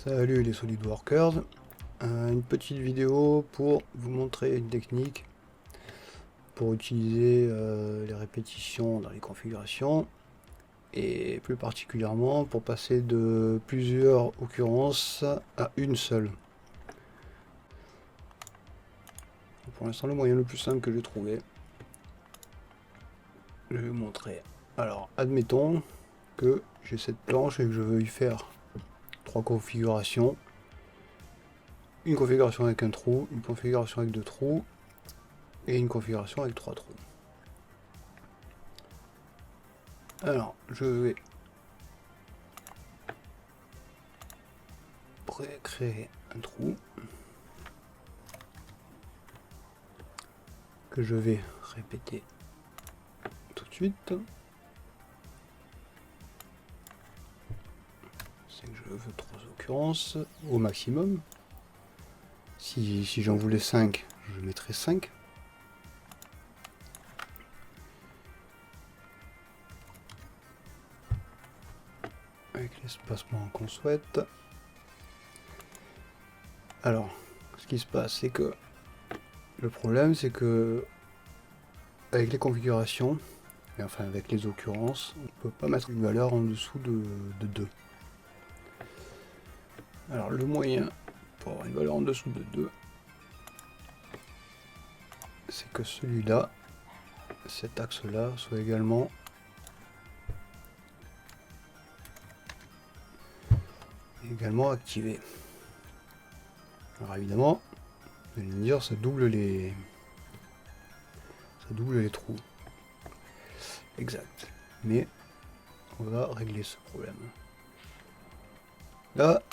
Salut les SolidWorkers, une petite vidéo pour vous montrer une technique pour utiliser les répétitions dans les configurations et plus particulièrement pour passer de plusieurs occurrences à une seule. Pour l'instant le moyen le plus simple que j'ai trouvé, je vais vous montrer. Alors admettons que j'ai cette planche et que je veux y faire 3 configurations. Une configuration avec un trou, une configuration avec 2 trous et une configuration avec 3 trous. Alors, je vais créer un trou que je vais répéter tout de suite. C'est que je veux 3 occurrences au maximum. Si j'en voulais 5, je mettrais 5. Avec l'espacement qu'on souhaite. Alors, ce qui se passe, c'est que le problème, c'est que avec les configurations, et enfin avec les occurrences, on ne peut pas mettre une valeur en dessous de 2. Alors le moyen pour avoir une valeur en dessous de 2, c'est que celui-là, cet axe-là, soit également activé. Alors évidemment, vous allez me dire, ça double les trous. Exact. Mais on va régler ce problème. Là,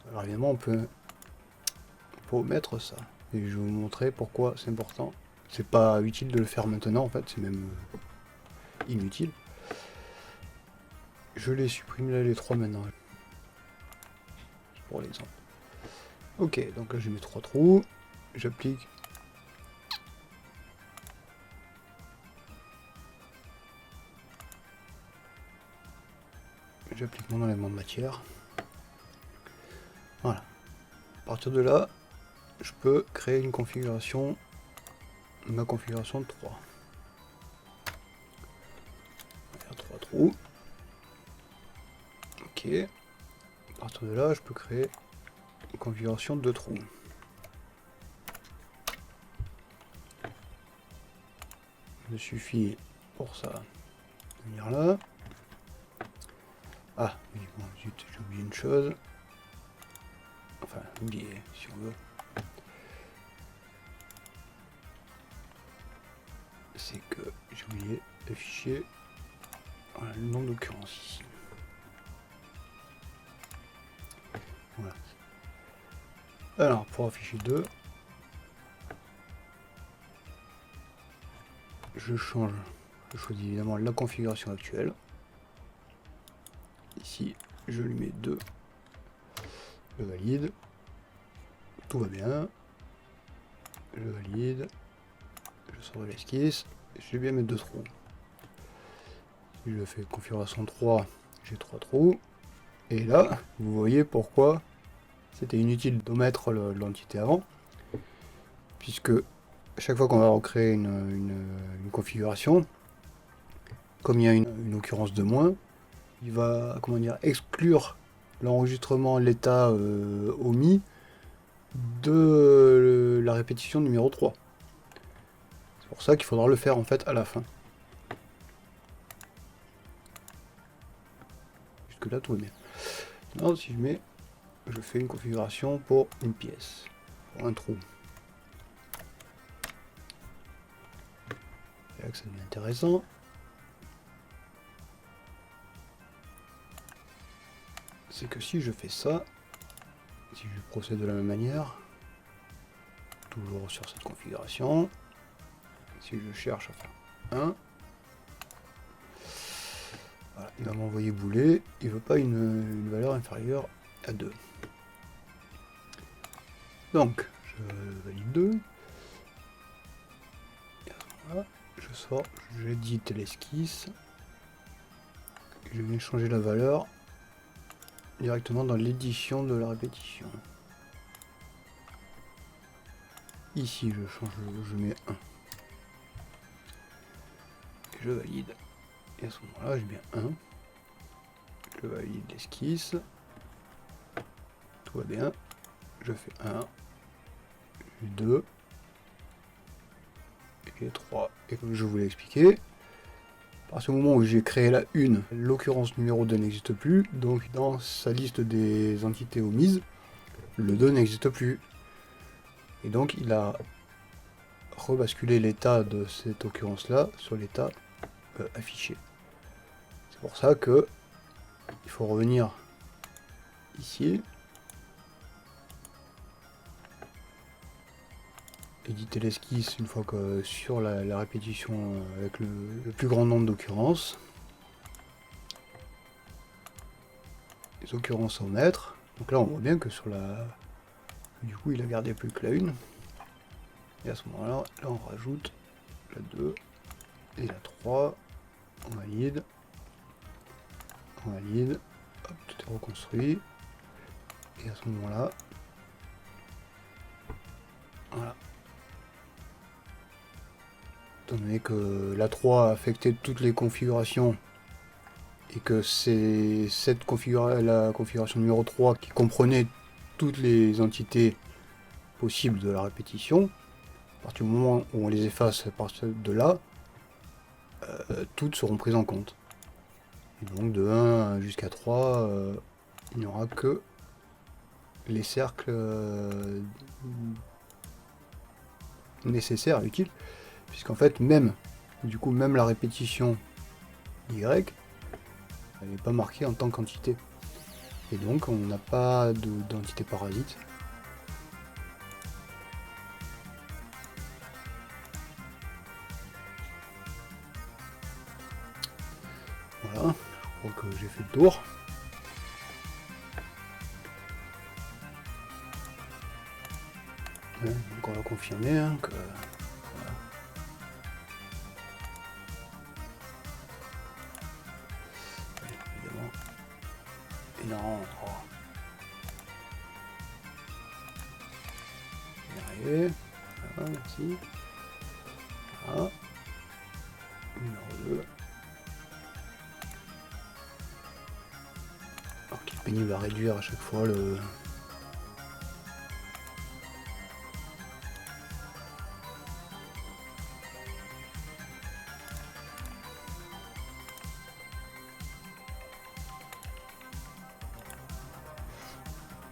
alors évidemment, on peut omettre ça. Et je vais vous montrer pourquoi c'est important. C'est pas utile de le faire maintenant, en fait, c'est même inutile. Je les supprime là, les 3 maintenant. Pour l'exemple. Ok, donc là j'ai mes 3 trous. J'applique mon enlèvement de matière. Voilà. À partir de là, je peux créer une configuration, ma configuration de 3. On va faire 3 trous. Ok. À partir de là, je peux créer une configuration de 2 trous. Il me suffit pour ça de venir là. Ah, oui, bon, zut, j'ai oublié une chose. Enfin, oublié, si on veut. C'est que j'ai oublié d'afficher voilà, le nombre d'occurrences ici. Voilà. Alors, pour afficher 2, je choisis évidemment la configuration actuelle. Ici, je lui mets 2. Je valide. Tout va bien. Je valide. Je sors de l'esquisse. Je vais bien mettre 2 trous. Si je fais configuration 3, j'ai 3 trous. Et là, vous voyez pourquoi c'était inutile d'omettre l'entité avant. Puisque à chaque fois qu'on va recréer une configuration, comme il y a une occurrence de moins, il va, comment dire, exclure l'enregistrement l'état omis de la répétition numéro 3. C'est pour ça qu'il faudra le faire en fait à la fin. Jusque là tout va bien. Maintenant si je fais une configuration pour une pièce, pour un trou. C'est là que ça devient intéressant. C'est que si je fais ça, si je procède de la même manière, toujours sur cette configuration, si je cherche à faire 1, voilà, il va m'envoyer bouler, il veut pas une valeur inférieure à 2. Donc, je valide 2. Voilà, je sors, j'édite l'esquisse, je viens changer la valeur directement dans l'édition de la répétition. Ici, je change, je mets 1. Je valide. Et à ce moment-là, j'ai bien 1. Je valide l'esquisse. Tout va bien. Je fais 1, 2 et 3. Et comme je vous l'ai expliqué, à partir du moment où j'ai créé la 1, l'occurrence numéro 2 n'existe plus. Donc dans sa liste des entités omises, le 2 n'existe plus. Et donc il a rebasculé l'état de cette occurrence-là sur l'état affiché. C'est pour ça que il faut revenir ici, éditer l'esquisse une fois que sur la répétition avec le plus grand nombre d'occurrences. Les occurrences au mètre. Donc là on voit bien que sur la... Du coup il a gardé plus que la 1. Et à ce moment-là, là on rajoute la 2 et la 3. On valide. On valide. Hop, tout est reconstruit. Et à ce moment-là, voilà. Étant donné que la 3 a affecté toutes les configurations et que c'est la configuration numéro 3 qui comprenait toutes les entités possibles de la répétition, à partir du moment où on les efface à partir de là, toutes seront prises en compte. Et donc de 1 jusqu'à 3, il n'y aura que les cercles nécessaires, utiles, puisqu'en fait même la répétition Y, elle n'est pas marquée en tant qu'entité. Et donc on n'a pas d'entité parasite. Voilà, je crois que j'ai fait le tour. Ouais, donc on va confirmer hein, que... Voilà. Ouais, évidemment. Et non, oh. On va y arriver. Voilà, merci. Voilà. Numéro 2. Alors qu'il est pénible à réduire à chaque fois le...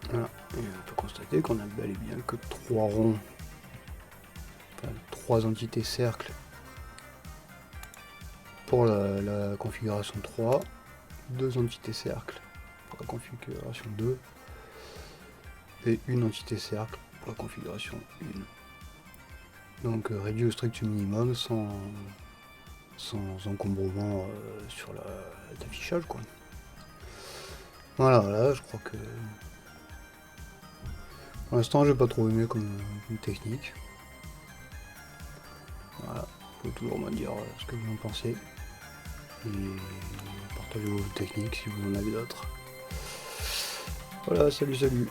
Voilà, et on peut constater qu'on a bel et bien que 3 ronds, enfin 3 entités cercles pour la configuration 3, 2 entités cercles pour la configuration 2, et une entité cercle pour la configuration 1. Donc réduit au strict minimum sans encombrement sur l'affichage quoi. Voilà, je crois que... Pour l'instant, j'ai pas trop aimé comme technique. Voilà, vous pouvez toujours me dire ce que vous en pensez. Et partagez vos techniques si vous en avez d'autres. Voilà, salut.